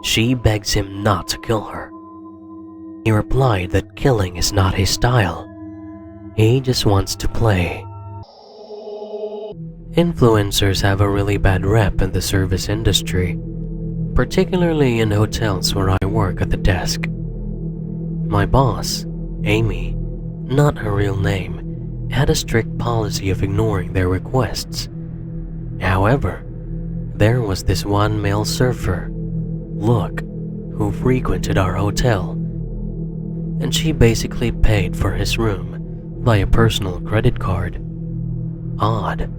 She begs him not to kill her. He replied that killing is not his style. He just wants to play. Influencers have a really bad rep in the service industry, particularly in hotels where I work at the desk. My boss, Amy, not her real name, had a strict policy of ignoring their requests. However, there was this one male surfer, Look, who frequented our hotel, and she basically paid for his room via personal credit card. Odd.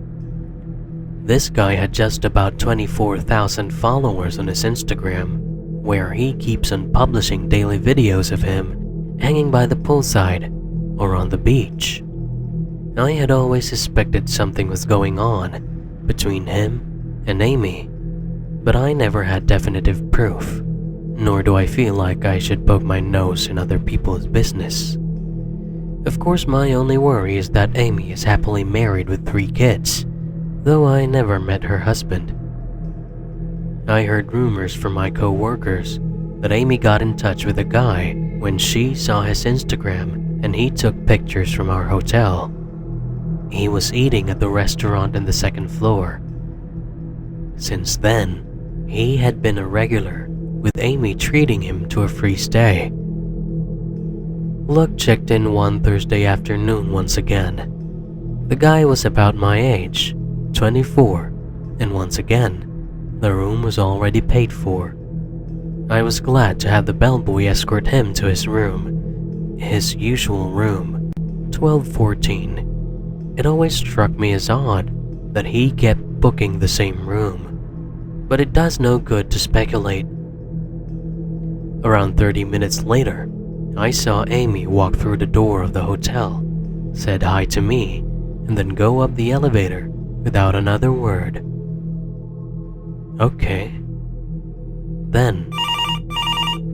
This guy had just about 24,000 followers on his Instagram, where he keeps on publishing daily videos of him hanging by the poolside or on the beach. I had always suspected something was going on between him and Amy, but I never had definitive proof, nor do I feel like I should poke my nose in other people's business. Of course, my only worry is that Amy is happily married with 3 kids, though I never met her husband. I heard rumors from my co-workers that Amy got in touch with a guy when she saw his Instagram and he took pictures from our hotel. He was eating at the restaurant on the 2nd floor. Since then, he had been a regular, with Amy treating him to a free stay. Luck checked in one Thursday afternoon once again. The guy was about my age, 24, and once again, the room was already paid for. I was glad to have the bellboy escort him to his room, his usual room, 1214. It always struck me as odd that he kept booking the same room, but it does no good to speculate. Around 30 minutes later, I saw Amy walk through the door of the hotel, said hi to me, and then go up the elevator without another word. Okay. Then,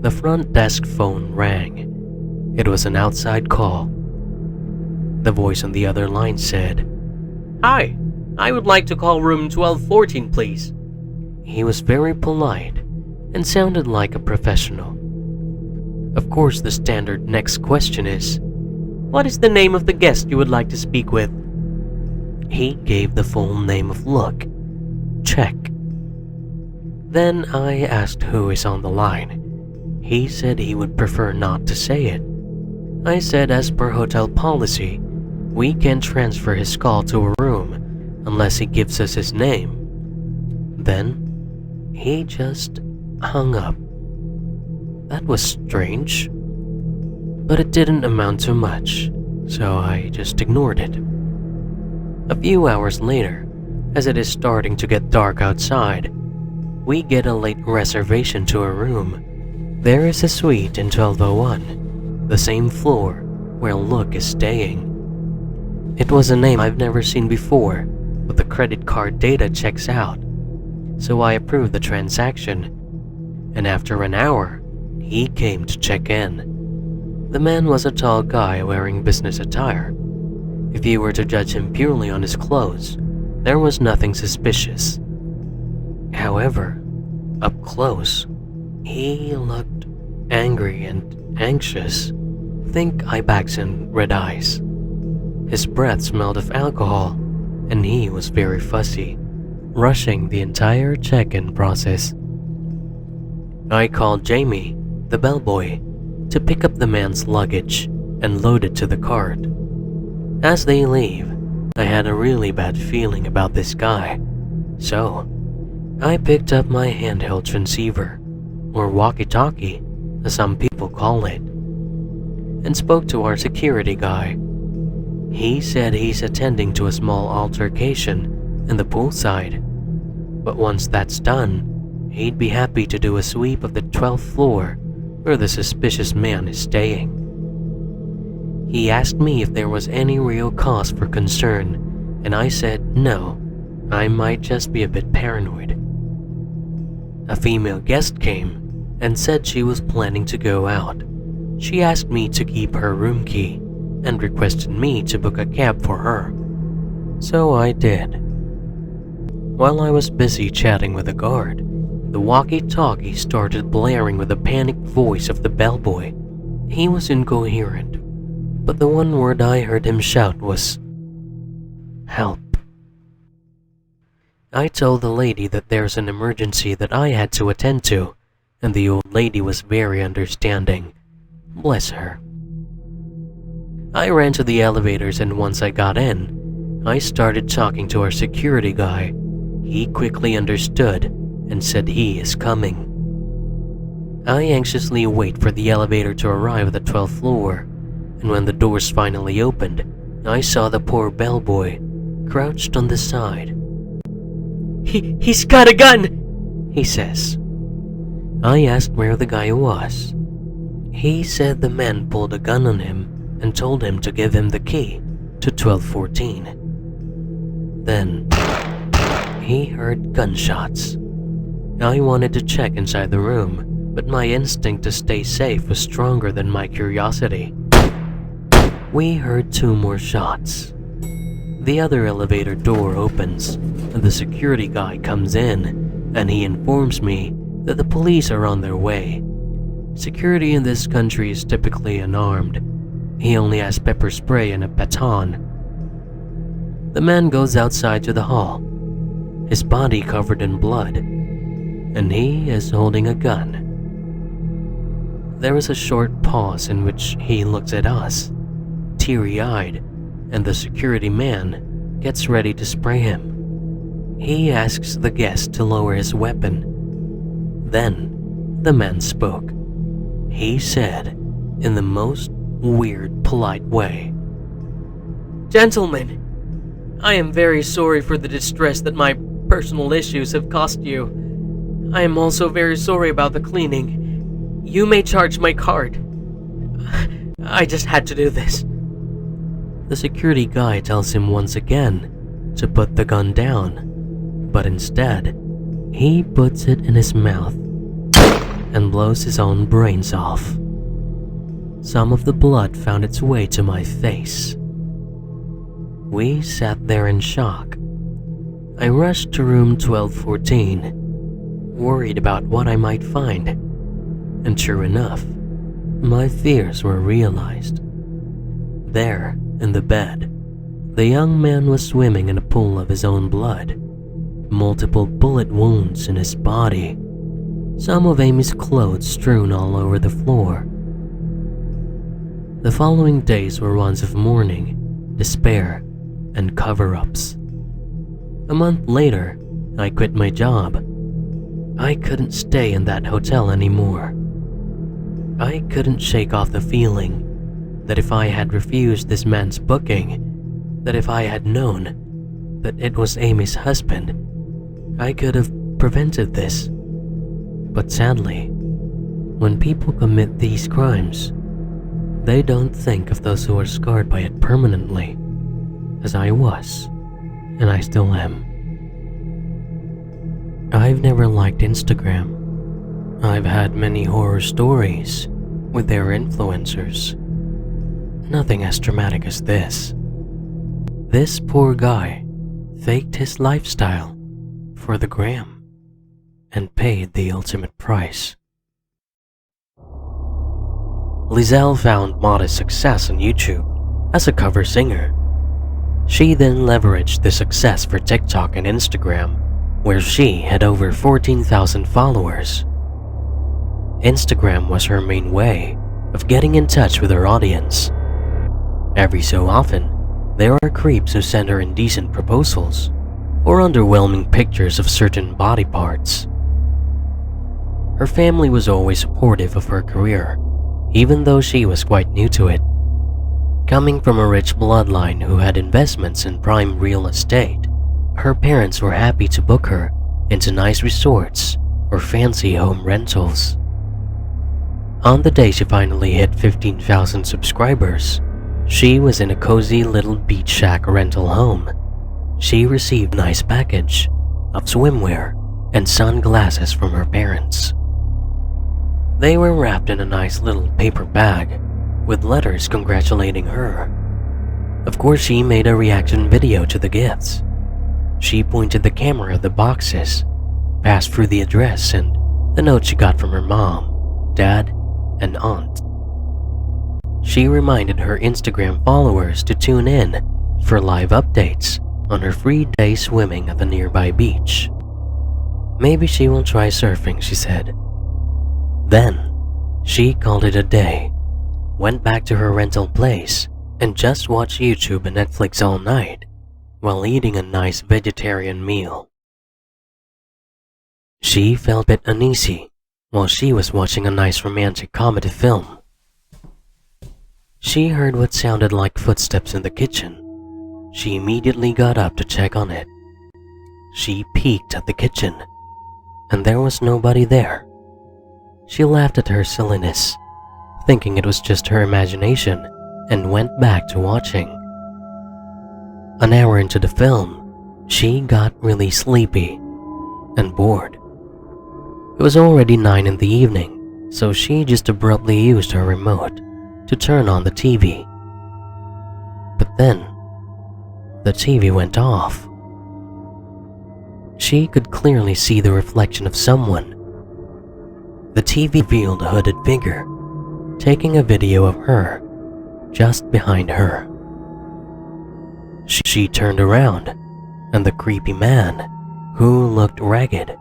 the front desk phone rang. It was an outside call. The voice on the other line said, "Hi, I would like to call room 1214, please." He was very polite and sounded like a professional. Of course, the standard next question is, "What is the name of the guest you would like to speak with?" He gave the full name of Look. Check. Then I asked who is on the line. He said he would prefer not to say it. I said as per hotel policy, we can't transfer his call to a room unless he gives us his name. Then, he just hung up. That was strange, but it didn't amount to much, so I just ignored it. A few hours later, as it is starting to get dark outside, we get a late reservation to a room. There is a suite in 1201, the same floor where Look is staying. It was a name I've never seen before, but the credit card data checks out, so I approved the transaction. And after an hour, he came to check in. The man was a tall guy wearing business attire. If you were to judge him purely on his clothes, there was nothing suspicious. However, up close, he looked angry and anxious. Think eye bags and red eyes. His breath smelled of alcohol, and he was very fussy, rushing the entire check-in process. I called Jamie, the bellboy, to pick up the man's luggage and load it to the cart. As they leave, I had a really bad feeling about this guy, so I picked up my handheld transceiver, or walkie-talkie, as some people call it, and spoke to our security guy. He said he's attending to a small altercation in the poolside, but once that's done, he'd be happy to do a sweep of the 12th floor where the suspicious man is staying. He asked me if there was any real cause for concern, and I said no, I might just be a bit paranoid. A female guest came and said she was planning to go out. She asked me to keep her room key and requested me to book a cab for her. So I did. While I was busy chatting with a guard, The walkie-talkie started blaring with the panicked voice of the bellboy. He was incoherent, but the one word I heard him shout was, "Help." I told the lady that there's an emergency that I had to attend to, and the old lady was very understanding. Bless her. I ran to the elevators, and once I got in, I started talking to our security guy. He quickly understood and said he is coming. I anxiously wait for the elevator to arrive at the 12th floor, and when the doors finally opened, I saw the poor bellboy crouched on the side. He's got a gun, he says. I asked where the guy was. He said the man pulled a gun on him and told him to give him the key to 1214. Then, he heard gunshots. I wanted to check inside the room, but my instinct to stay safe was stronger than my curiosity. We heard 2 more shots. The other elevator door opens, and the security guy comes in, and he informs me that the police are on their way. Security in this country is typically unarmed. He only has pepper spray and a baton. The man goes outside to the hall, his body covered in blood, and he is holding a gun. There is a short pause in which he looks at us, teary-eyed, and the security man gets ready to spray him. He asks the guest to lower his weapon. Then, the man spoke. He said, in the most weird, polite way, "Gentlemen, I am very sorry for the distress that my personal issues have cost you. I am also very sorry about the cleaning. You may charge my card. I just had to do this." The security guy tells him once again to put the gun down, but instead, he puts it in his mouth and blows his own brains off. Some of the blood found its way to my face. We sat there in shock. I rushed to room 1214, worried about what I might find, and sure enough, my fears were realized. There, in the bed, the young man was swimming in a pool of his own blood, multiple bullet wounds in his body, some of Amy's clothes strewn all over the floor. The following days were ones of mourning, despair, and cover-ups. A month later, I quit my job. I couldn't stay in that hotel anymore. I couldn't shake off the feeling that if I had refused this man's booking, that if I had known that it was Amy's husband, I could have prevented this. But sadly, when people commit these crimes, they don't think of those who are scarred by it permanently, as I was, and I still am. I've never liked Instagram. I've had many horror stories with their influencers. Nothing as dramatic as this. This poor guy faked his lifestyle for the gram and paid the ultimate price. Lizelle found modest success on YouTube as a cover singer. She then leveraged the success for TikTok and Instagram, where she had over 14,000 followers. Instagram was her main way of getting in touch with her audience. Every so often, there are creeps who send her indecent proposals or underwhelming pictures of certain body parts. Her family was always supportive of her career, even though she was quite new to it. Coming from a rich bloodline who had investments in prime real estate, her parents were happy to book her into nice resorts or fancy home rentals. On the day she finally hit 15,000 subscribers, she was in a cozy little beach shack rental home. She received a nice package of swimwear and sunglasses from her parents. They were wrapped in a nice little paper bag with letters congratulating her. Of course, she made a reaction video to the gifts. She pointed the camera at the boxes, passed through the address and the note she got from her mom, dad, and aunt. She reminded her Instagram followers to tune in for live updates on her free day swimming at the nearby beach. Maybe she will try surfing, she said. Then, she called it a day, went back to her rental place, and just watched YouTube and Netflix all night while eating a nice vegetarian meal. She felt a bit uneasy while she was watching a nice romantic comedy film. She heard what sounded like footsteps in the kitchen. She immediately got up to check on it. She peeked at the kitchen, and there was nobody there. She laughed at her silliness, thinking it was just her imagination, and went back to watching. An hour into the film, she got really sleepy and bored. It was already 9 in the evening, so she just abruptly used her remote to turn on the TV. But then, the TV went off. She could clearly see the reflection of someone. The TV revealed a hooded figure, taking a video of her just behind her. She turned around, and the creepy man, who looked ragged,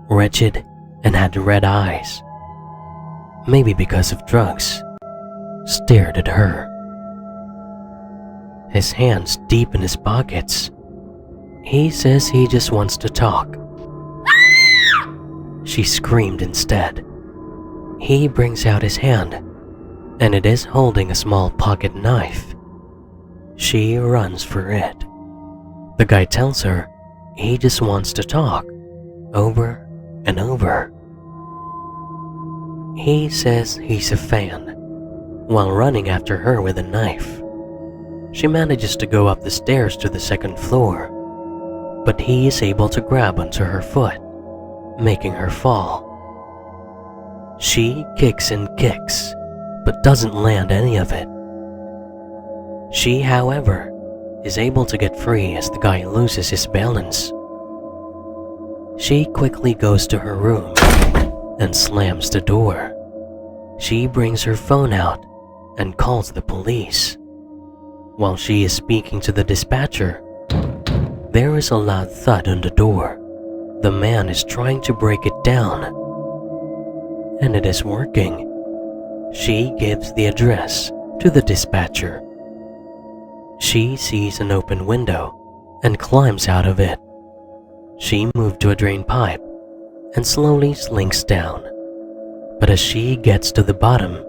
wretched, and had red eyes, maybe because of drugs, stared at her. His hands deep in his pockets. He says he just wants to talk. She screamed instead. He brings out his hand, and it is holding a small pocket knife. She runs for it. The guy tells her he just wants to talk, over and over. He says he's a fan, while running after her with a knife. She manages to go up the stairs to the second floor, but he is able to grab onto her foot, making her fall. She kicks and kicks, but doesn't land any of it. She, however, is able to get free as the guy loses his balance. She quickly goes to her room and slams the door. She brings her phone out and calls the police. While she is speaking to the dispatcher, there is a loud thud on the door. The man is trying to break it down, and it is working. She gives the address to the dispatcher. She sees an open window and climbs out of it. She moved to a drain pipe and slowly slinks down. But as she gets to the bottom,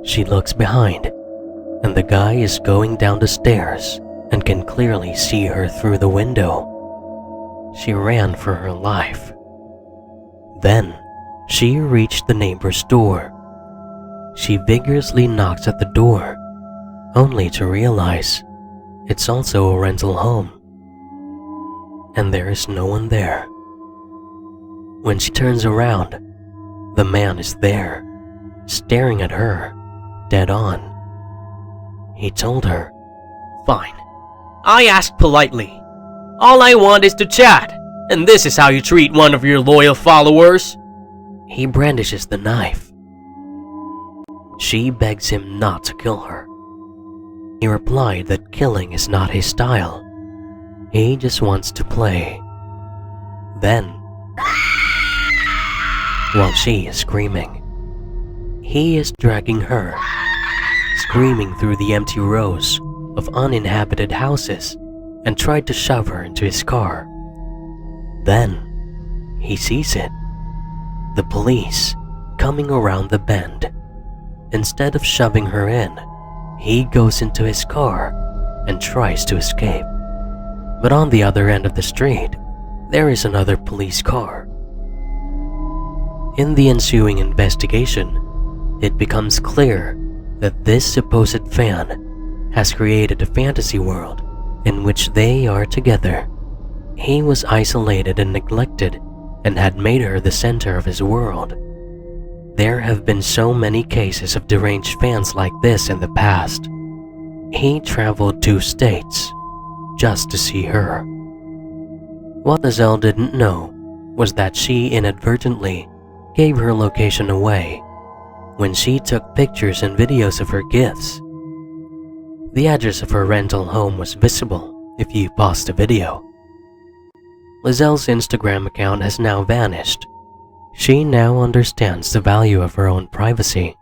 she looks behind, and the guy is going down the stairs and can clearly see her through the window. She ran for her life. Then, she reached the neighbor's door. She vigorously knocks at the door, only to realize it's also a rental home, and there is no one there. When she turns around, the man is there, staring at her, dead on. He told her, Fine. I asked politely. All I want is to chat, and this is how you treat one of your loyal followers? He brandishes the knife. She begs him not to kill her. He replied that killing is not his style. He just wants to play. Then, while she is screaming, he is dragging her, screaming through the empty rows of uninhabited houses, and tried to shove her into his car. Then, he sees it. The police coming around the bend. Instead of shoving her in, he goes into his car and tries to escape. But on the other end of the street, there is another police car. In the ensuing investigation, it becomes clear that this supposed fan has created a fantasy world in which they are together. He was isolated and neglected and had made her the center of his world. There have been so many cases of deranged fans like this in the past. He traveled 2 states just to see her. What Azelle didn't know was that she inadvertently gave her location away when she took pictures and videos of her gifts. The address of her rental home was visible if you paused the video. Lizelle's Instagram account has now vanished. She now understands the value of her own privacy